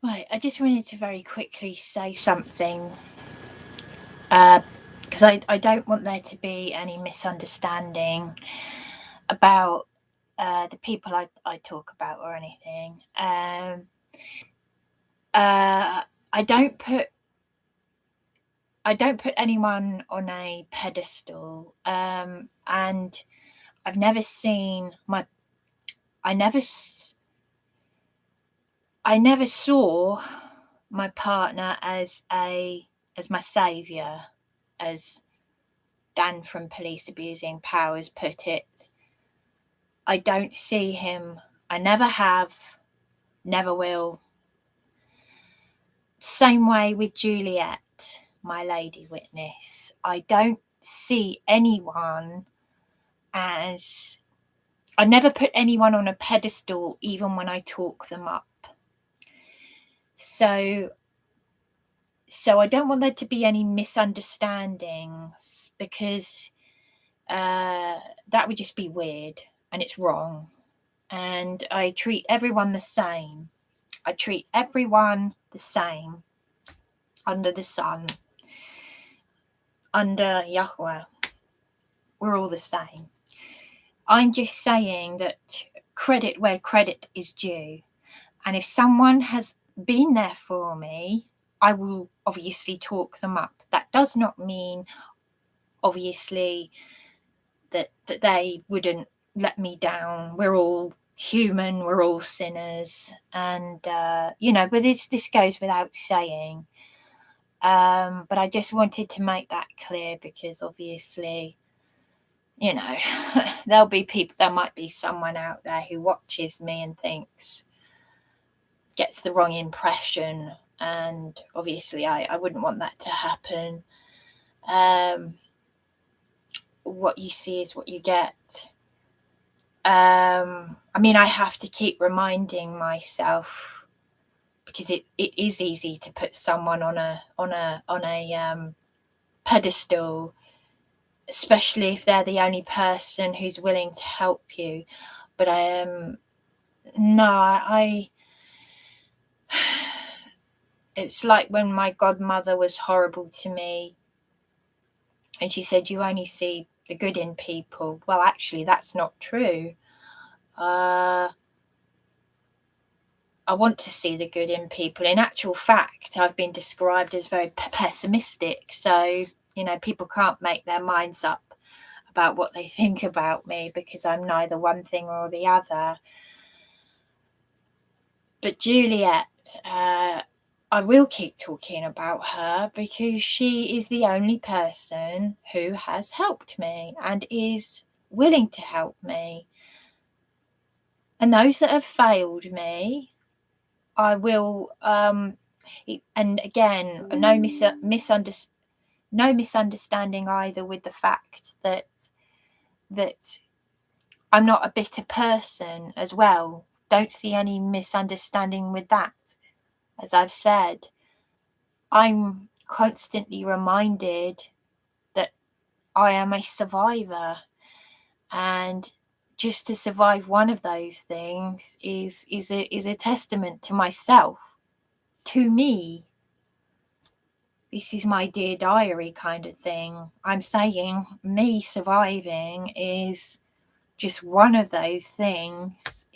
Right, I just wanted to very quickly say something because I don't want there to be any misunderstanding about the people I talk about or anything. I don't put anyone on a pedestal, and I've never seen I never saw my partner as my saviour, as Dan from Police Abusing Powers put it. I don't see him. I never have, never will. Same way with Juliet, my lady witness. I don't see anyone as... I never put anyone on a pedestal, even when I talk them up. So I don't want there to be any misunderstandings, because that would just be weird and it's wrong. And I treat everyone the same. I treat everyone the same under the sun, under Yahweh. We're all the same. I'm just saying that credit where credit is due. And if someone has been there for me, I will obviously talk them up. That does not mean, obviously, that they wouldn't let me down. We're all human, we're all sinners, and but this goes without saying, but I just wanted to make that clear, because obviously, there'll be people, there might be someone out there who watches me and gets the wrong impression, and obviously I wouldn't want that to happen. What you see is what you get. I have to keep reminding myself, because it is easy to put someone on a pedestal, especially if they're the only person who's willing to help you. But it's like when my godmother was horrible to me, and she said, you only see the good in people. Well, actually, that's not true. I want to see the good in people. In actual fact, I've been described as very pessimistic. So, people can't make their minds up about what they think about me, because I'm neither one thing or the other. But Juliet, I will keep talking about her, because she is the only person who has helped me and is willing to help me. And those that have failed me, I will, and again, no misunderstanding either with the fact that I'm not a bitter person as well. Don't see any misunderstanding with that. As I've said, I'm constantly reminded that I am a survivor, and just to survive one of those things is a testament to myself, to me. This is my Dear Diary kind of thing. I'm saying me surviving is just one of those things.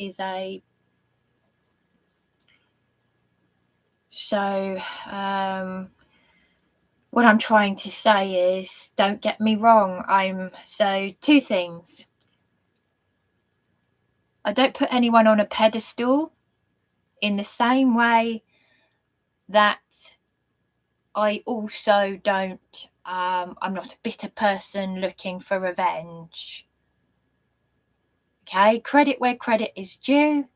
So what I'm trying to say is, don't get me wrong. Two things. I don't put anyone on a pedestal, in the same way that I also don't, I'm not a bitter person looking for revenge. Okay, credit where credit is due,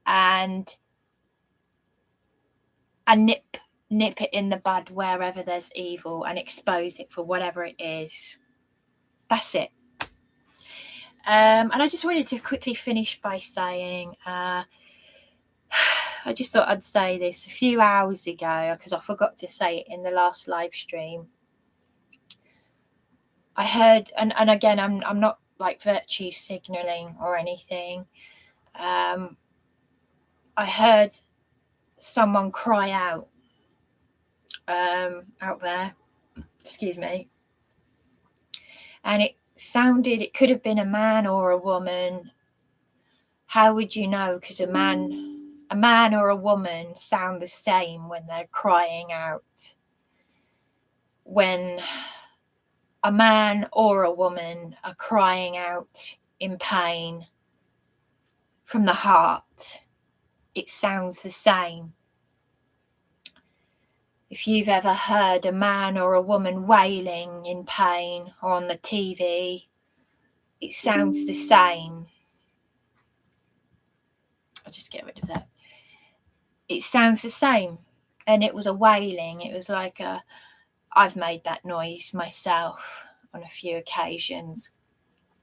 and nip it in the bud wherever there's evil, and expose it for whatever it is. That's it. And I just wanted to quickly finish by saying, I just thought I'd say this a few hours ago, because I forgot to say it in the last live stream. I heard, and again, I'm not like virtue signaling or anything. I heard someone cry out there, excuse me, and it could have been a man or a woman. How would you know? Because a man or a woman sound the same when they're crying out. When a man or a woman are crying out in pain from the heart, it sounds the same. If you've ever heard a man or a woman wailing in pain or on the TV, it sounds the same. I'll just get rid of that. It sounds the same. And it was a wailing. It was like I've made that noise myself on a few occasions.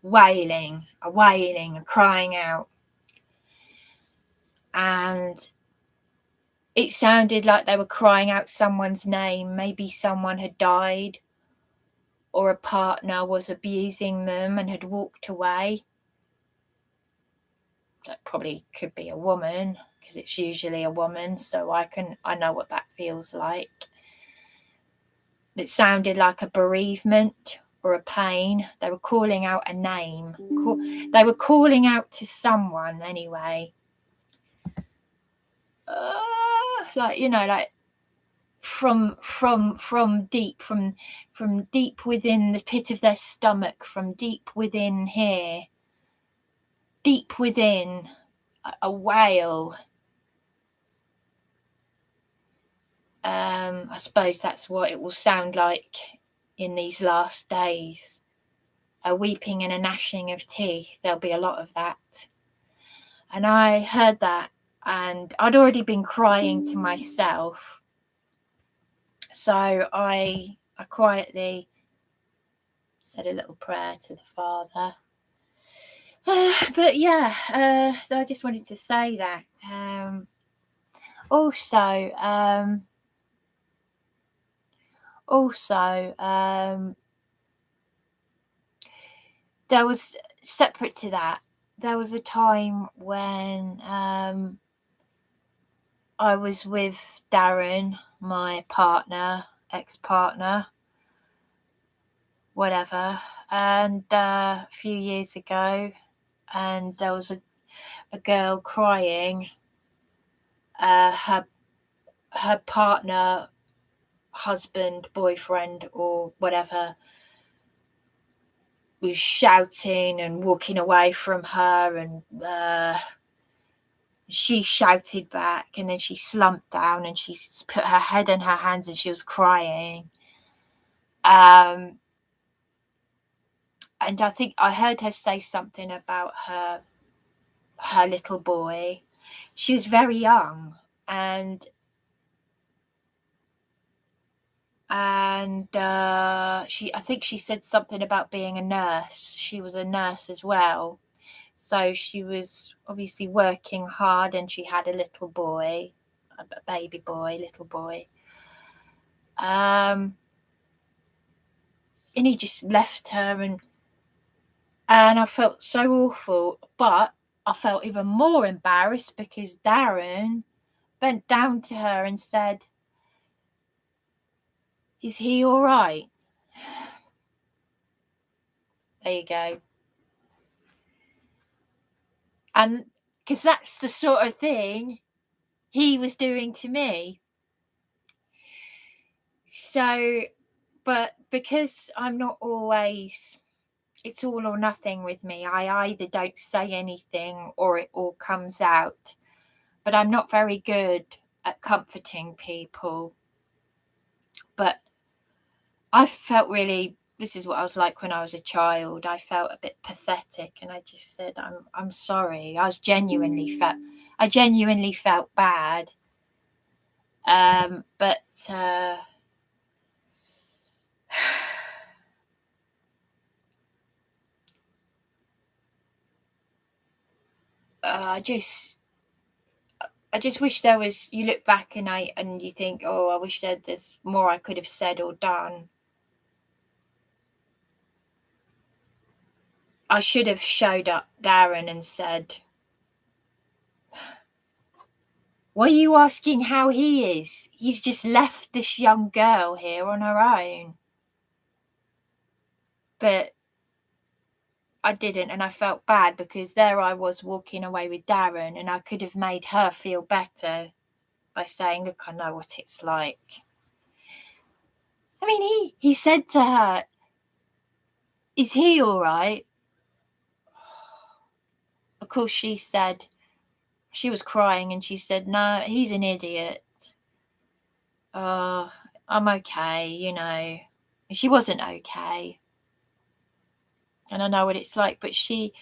Wailing, a crying out. And it sounded like they were crying out someone's name. Maybe someone had died, or a partner was abusing them and had walked away. That probably could be a woman, because it's usually a woman, so I know what that feels like. It sounded like a bereavement or a pain. They were calling out a name. They were calling out to someone anyway. Like, you know, like from deep within the pit of their stomach, from deep within here, deep within, a wail. I suppose that's what it will sound like in these last days. A weeping and a gnashing of teeth. There'll be a lot of that. And I heard that, and I'd already been crying to myself. So I quietly said a little prayer to the Father. But yeah, so I just wanted to say that. Also, there was, separate to that, there was a time when I was with Darren, my partner, ex-partner, whatever, and a few years ago, and there was a girl crying. Her partner, husband, boyfriend, or whatever, was shouting and walking away from her, and she shouted back, and then she slumped down and she put her head in her hands and she was crying. And I think I heard her say something about her little boy. She was very young, and I think she said something about being a nurse. She was a nurse as well, so she was obviously working hard, and she had a little boy, a baby boy, little boy. And he just left her, and I felt so awful, but I felt even more embarrassed because Darren bent down to her and said, "Is he all right?" There you go. And because that's the sort of thing he was doing to me. So, but because I'm not always, it's all or nothing with me. I either don't say anything or it all comes out. But I'm not very good at comforting people. But I felt really, this is what I was like when I was a child. I felt a bit pathetic, and I just said, I'm sorry. I genuinely felt bad. But I just wish there was, you look back and you think, oh, I wish there's more I could have said or done. I should have showed up Darren and said, Why are you asking how he is? He's just left this young girl here on her own. But I didn't, and I felt bad because there I was walking away with Darren, and I could have made her feel better by saying, look, I know what it's like. I mean, he said to her, is he all right? Of course, she said, she was crying, and she said, no, he's an idiot. Oh, I'm okay, you know. She wasn't okay. And I know what it's like, but she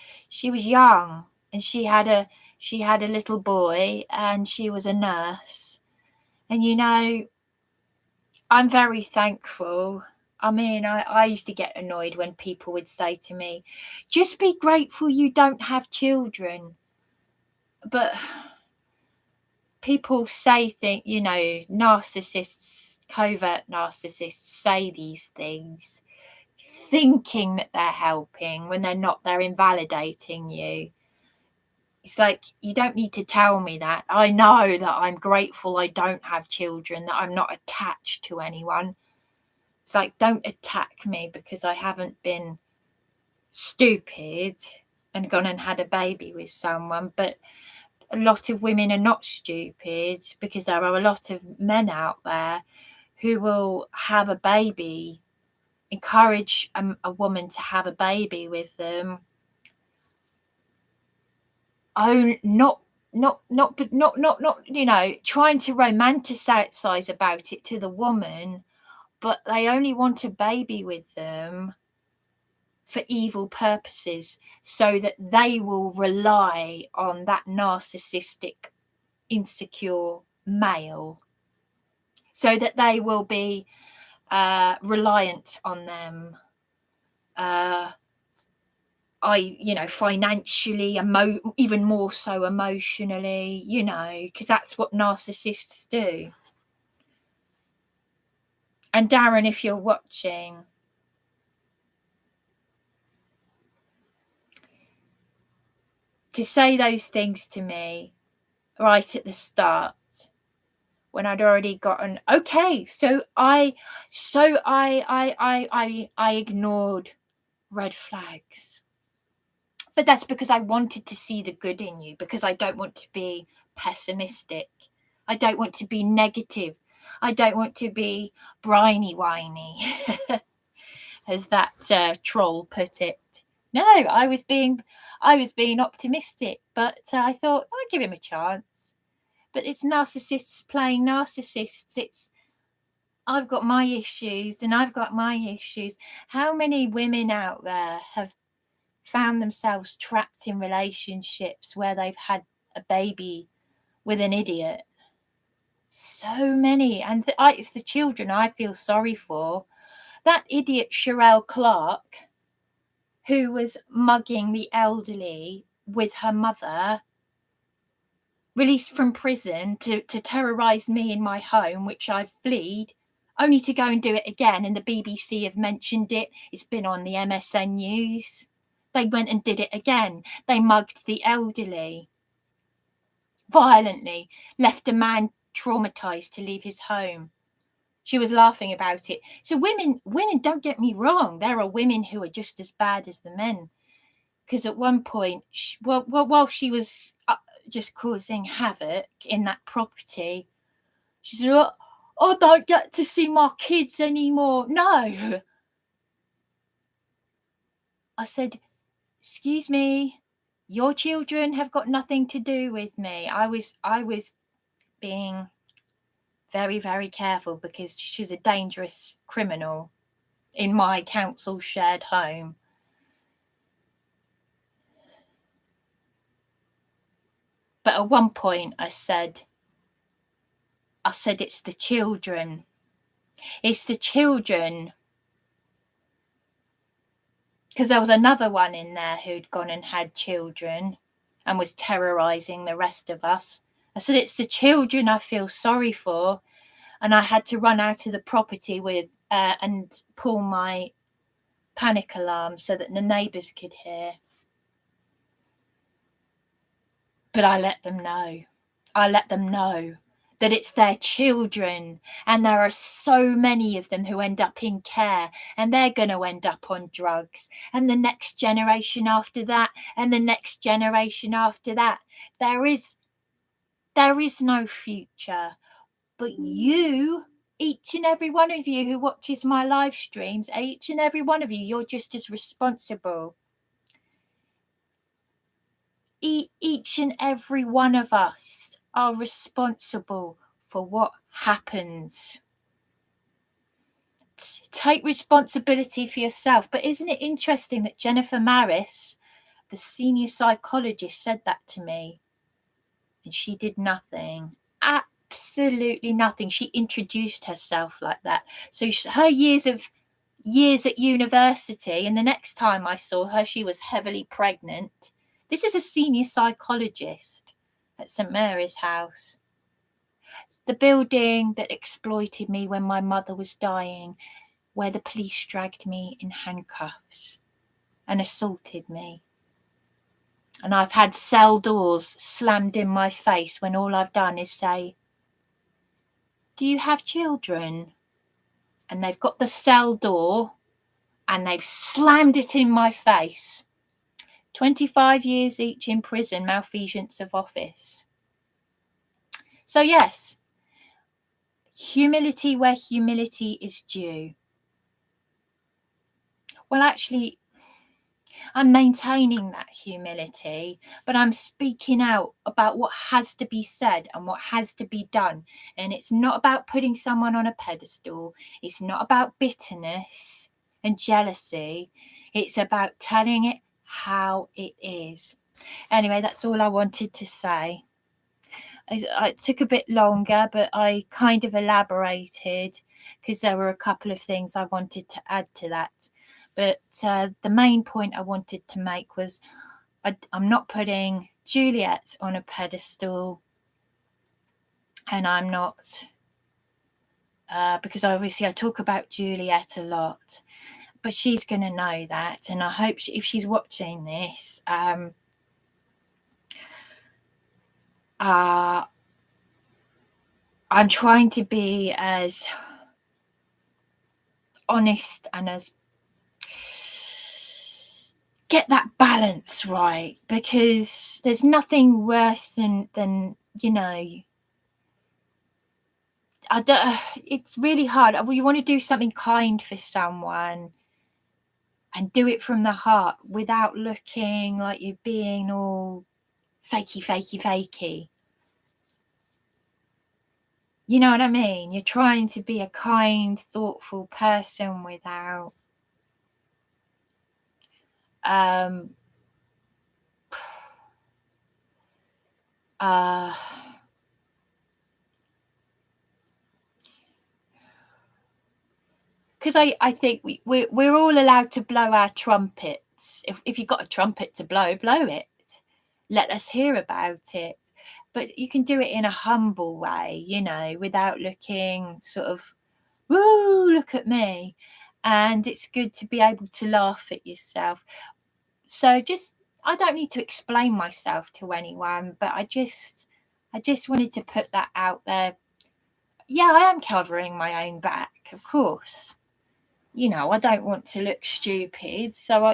was young, and she had a little boy, and she was a nurse. And you know, I'm very thankful. I mean, I used to get annoyed when people would say to me, just be grateful you don't have children. But people say things, you know, narcissists, covert narcissists say these things thinking that they're helping. When they're not, they're invalidating you. It's like, you don't need to tell me that. I know that I'm grateful I don't have children, that I'm not attached to anyone. It's like, don't attack me because I haven't been stupid and gone and had a baby with someone. But a lot of women are not stupid, because there are a lot of men out there who will have a baby, encourage a woman to have a baby with them. Oh, not you know, trying to romanticize about it to the woman, but they only want a baby with them for evil purposes, so that they will rely on that narcissistic, insecure male, so that they will be reliant on them, you know, financially, even more so emotionally, you know, because that's what narcissists do. And Darren, if you're watching, to say those things to me right at the start, when I'd already gotten okay, so I ignored red flags. But that's because I wanted to see the good in you, because I don't want to be pessimistic. I don't want to be negative. I don't want to be briny whiny, as that troll put it. No, I was being optimistic, but I thought I'd give him a chance. But it's narcissists playing narcissists. I've got my issues and I've got my issues. How many women out there have found themselves trapped in relationships where they've had a baby with an idiot? So many. And it's the children I feel sorry for. That idiot Sherelle Clark, who was mugging the elderly with her mother, released from prison to terrorise me in my home, which I've fled, only to go and do it again. And the BBC have mentioned it. It's been on the MSN News. They went and did it again. They mugged the elderly violently, left a man traumatised to leave his home. She was laughing about it. So women, don't get me wrong. There are women who are just as bad as the men. Because at one point, while she was just causing havoc in that property, she said, oh, I don't get to see my kids anymore. No. I said, excuse me, your children have got nothing to do with me. I was being very, very careful, because she's a dangerous criminal in my council shared home. But at one point I said, it's the children. It's the children. Because there was another one in there who'd gone and had children and was terrorising the rest of us. I said, it's the children I feel sorry for. And I had to run out of the property with and pull my panic alarm so that the neighbours could hear. But I let them know. I let them know that it's their children, and there are so many of them who end up in care, and they're going to end up on drugs, and the next generation after that, and the next generation after that. There is no future. But you, each and every one of you who watches my live streams, each and every one of you, you're just as responsible. Each and every one of us are responsible for what happens. Take responsibility for yourself. But isn't it interesting that Jennifer Maris, the senior psychologist, said that to me, and she did nothing. Absolutely nothing. She introduced herself like that. So her years at university, and the next time I saw her, she was heavily pregnant. This is a senior psychologist at St Mary's House. The building that exploited me when my mother was dying, where the police dragged me in handcuffs and assaulted me. And I've had cell doors slammed in my face when all I've done is say, "Do you have children?" And they've got the cell door and they've slammed it in my face. 25 years each in prison, malfeasance of office. So yes, humility where humility is due. Well, actually, I'm maintaining that humility, but I'm speaking out about what has to be said and what has to be done. And it's not about putting someone on a pedestal. It's not about bitterness and jealousy. It's about telling it how it is. Anyway, that's all I wanted to say. It took a bit longer, but I kind of elaborated because there were a couple of things I wanted to add to that. But the main point I wanted to make was I'm not putting Juliet on a pedestal, and I'm not, because obviously I talk about Juliet a lot, but she's going to know that, and I hope if she's watching this, I'm trying to be as honest and as get that balance right, because there's nothing worse than you know, it's really hard. You want to do something kind for someone and do it from the heart without looking like you're being all fakey. You know what I mean? You're trying to be a kind, thoughtful person without because I think we're all allowed to blow our trumpets. If you've got a trumpet to blow it. Let us hear about it. But you can do it in a humble way, you know, without looking sort of, woo, look at me. And it's good to be able to laugh at yourself. So I don't need to explain myself to anyone, but I just wanted to put that out there. Yeah, I am covering my own back, of course. You know, I don't want to look stupid. So,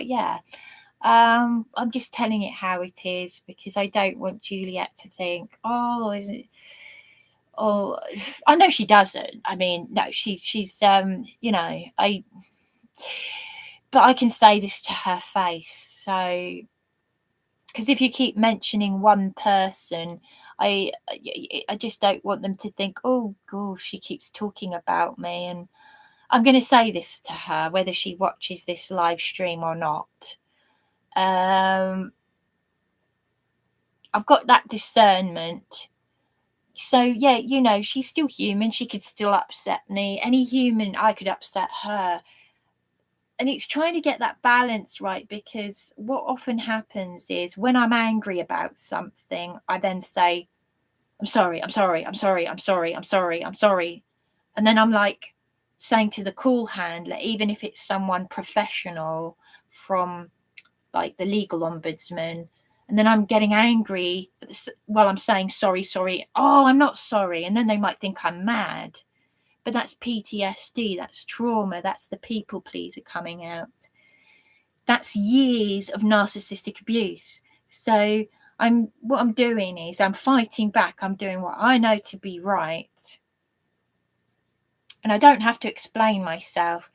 I'm just telling it how it is, because I don't want Juliet to think, oh, is it? Oh, I know she doesn't. I mean, no, she's you know, but I can say this to her face. So, because if you keep mentioning one person, I just don't want them to think, oh gosh, she keeps talking about me. And I'm going to say this to her, whether she watches this live stream or not. I've got that discernment. So, yeah, you know, she's still human. She could still upset me. Any human, I could upset her. And it's trying to get that balance right, because what often happens is when I'm angry about something, I then say, I'm sorry. And then I'm like saying to the call handler, even if it's someone professional from like the legal ombudsman, And then I'm getting angry while I'm saying sorry. Oh, I'm not sorry. And then they might think I'm mad. But that's PTSD, that's trauma, that's the people pleaser coming out. That's years of narcissistic abuse. So what I'm doing is I'm fighting back. I'm doing what I know to be right. And I don't have to explain myself,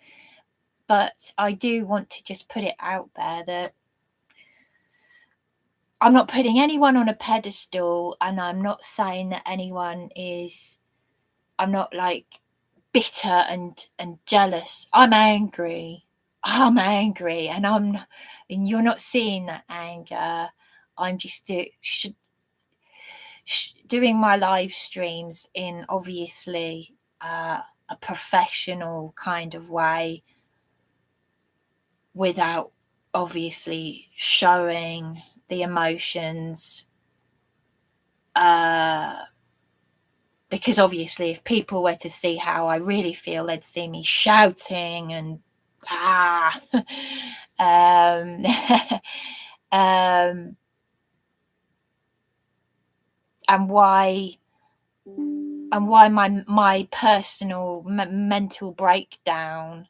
but I do want to just put it out there that I'm not putting anyone on a pedestal, and I'm not saying that anyone is, I'm not like bitter and jealous. I'm angry, and you're not seeing that anger. I'm just doing my live streams in obviously a professional kind of way, without obviously showing the emotions, because obviously if people were to see how I really feel, they'd see me shouting and and why my personal mental breakdown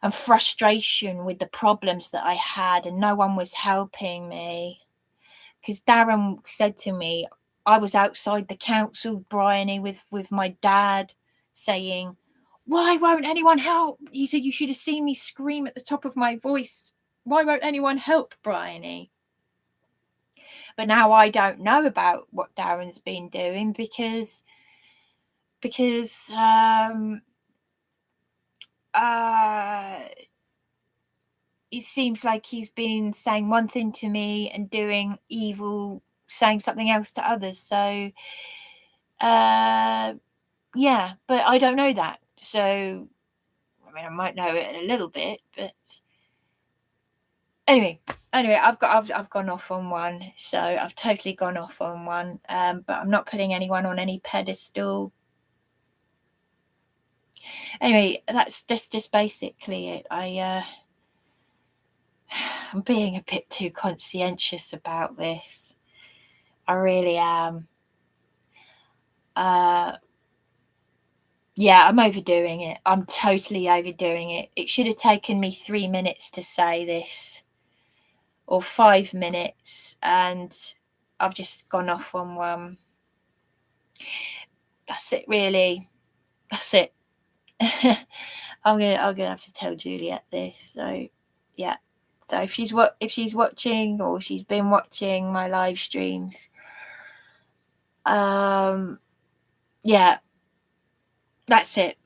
and frustration with the problems that I had, and no one was helping me. Because Darren said to me, I was outside the council, Bryony, with my dad, saying, why won't anyone help? He said, you should have seen me scream at the top of my voice. Why won't anyone help, Bryony? But now I don't know about what Darren's been doing because it seems like he's been saying one thing to me and doing evil, saying something else to others. So, yeah, but I don't know that. So, I mean, I might know it a little bit, but anyway, I've gone off on one. So I've totally gone off on one. But I'm not putting anyone on any pedestal. Anyway, that's just basically it. I'm being a bit too conscientious about this. I really am. Yeah, I'm overdoing it. I'm totally overdoing it. It should have taken me 3 minutes to say this, or 5 minutes, and I've just gone off on one. That's it, really. That's it. I'm gonna have to tell Juliet this. So, yeah. So if she's watching, or she's been watching my live streams, yeah, that's it.